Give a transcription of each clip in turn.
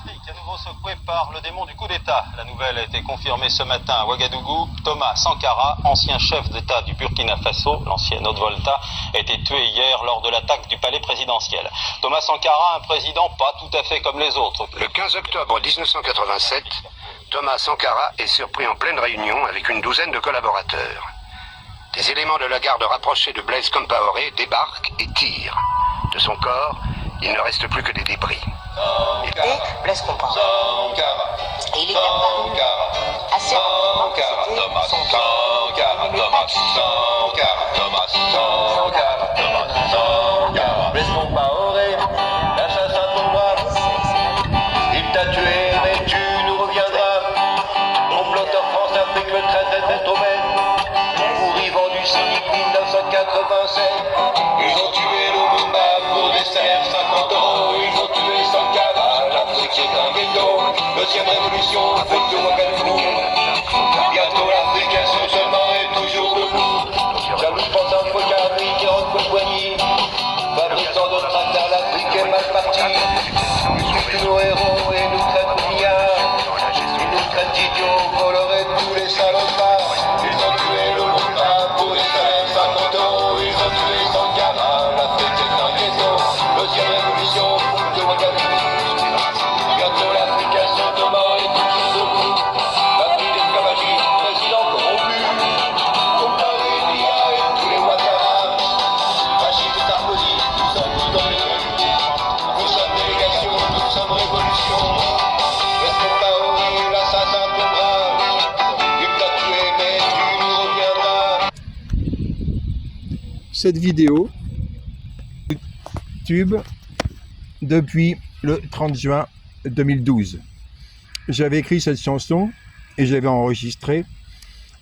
L'Afrique à nouveau secouée par le démon du coup d'État. La nouvelle a été confirmée ce matin à Ouagadougou. Thomas Sankara, ancien chef d'État du Burkina Faso, l'ancienne Haute-Volta, a été tué hier lors de l'attaque du palais présidentiel. Thomas Sankara, un président pas tout à fait comme les autres. Le 15 octobre 1987, Thomas Sankara est surpris en pleine réunion avec une douzaine de collaborateurs. Des éléments de la garde rapprochée de Blaise Compaoré débarquent et tirent. De son corps, il ne reste plus que des débris. Et Blaise Compaoré. Et il est apparu assez rapidement que c'était Blaise Compaoré, l'assassin tombera. Il t'a tué, mais tu nous reviendras. Comploteur France-Afrique, le traité de Tomène. Mourivant du cynique 1987. Ils ont tué Lumumba pour des salaires 50 euros. Ils ont tué Sankara, l'Afrique est un ghetto. Deuxième révolution, faute de Ouagadougou. Bientôt l'Afrique, elle se seulement est toujours debout. Jaloux pense un faux carré qui rentre le poignet. Fabriquant de tracteurs, l'Afrique est mal partie. Ils tuent nos héros et nous traitent de milliards. Ils nous traitent d'idiots, colorés tous les salopards. Ils ont tué Lumumba pour des salaires 50 euros. Ils ont tué Sankara, l'Afrique est un ghetto. Deuxième révolution, de Ouagadougou. Bientôt l'Afrique à Saint-Thomas est toujours debout. L'Afrique esclavagiste, président corrompu. Comparé Dia et tous les Ouattara. Rachid et Sarkozy, nous sommes tous dans les rues. Nous sommes délégation, nous sommes révolution. Blaise Compaoré, l'assassin tombera. Il t'a tué, mais tu nous reviendras. Cette vidéo YouTube depuis le 30 juin 2012. J'avais écrit cette chanson et je l'avais enregistrée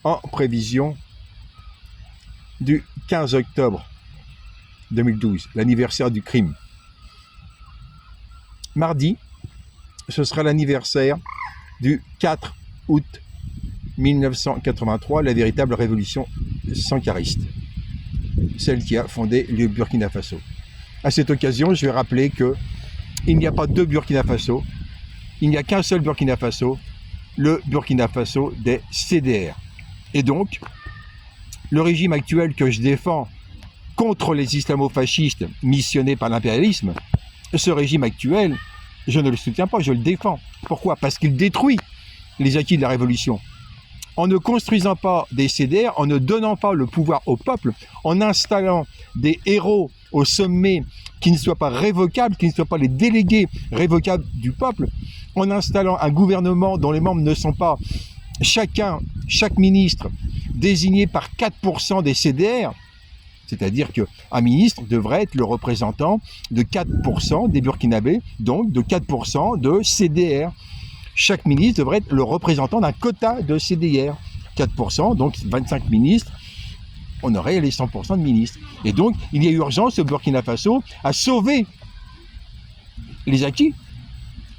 en prévision du 15 octobre 2012, l'anniversaire du crime. Mardi, ce sera l'anniversaire du 4 août 1983, la véritable révolution sankariste, celle qui a fondé le Burkina Faso. À cette occasion, je vais rappeler que il n'y a pas deux Burkina Faso, il n'y a qu'un seul Burkina Faso, le Burkina Faso des CDR. Et donc, le régime actuel que je défends contre les islamo-fascistes missionnés par l'impérialisme, ce régime actuel, je ne le soutiens pas, je le défends. Pourquoi? Parce qu'il détruit les acquis de la révolution. En ne construisant pas des CDR, en ne donnant pas le pouvoir au peuple, en installant des héros au sommet qui ne soient pas révocables, qui ne soient pas les délégués révocables du peuple, en installant un gouvernement dont les membres ne sont pas chaque ministre désigné par 4% des CDR, c'est-à-dire qu'un ministre devrait être le représentant de 4% des Burkinabés, donc de 4% de CDR. Chaque ministre devrait être le représentant d'un quota de CDR. 4%, donc 25 ministres, on aurait les 100% de ministres. Et donc, il y a urgence au Burkina Faso à sauver les acquis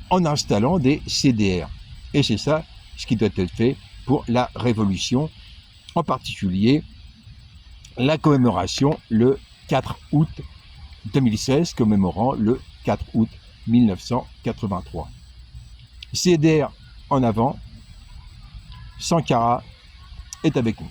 en installant des CDR. Et c'est ça ce qui doit être fait pour la révolution, en particulier la commémoration le 4 août 2016, commémorant le 4 août 1983. CDR en avant, Sankara est avec nous.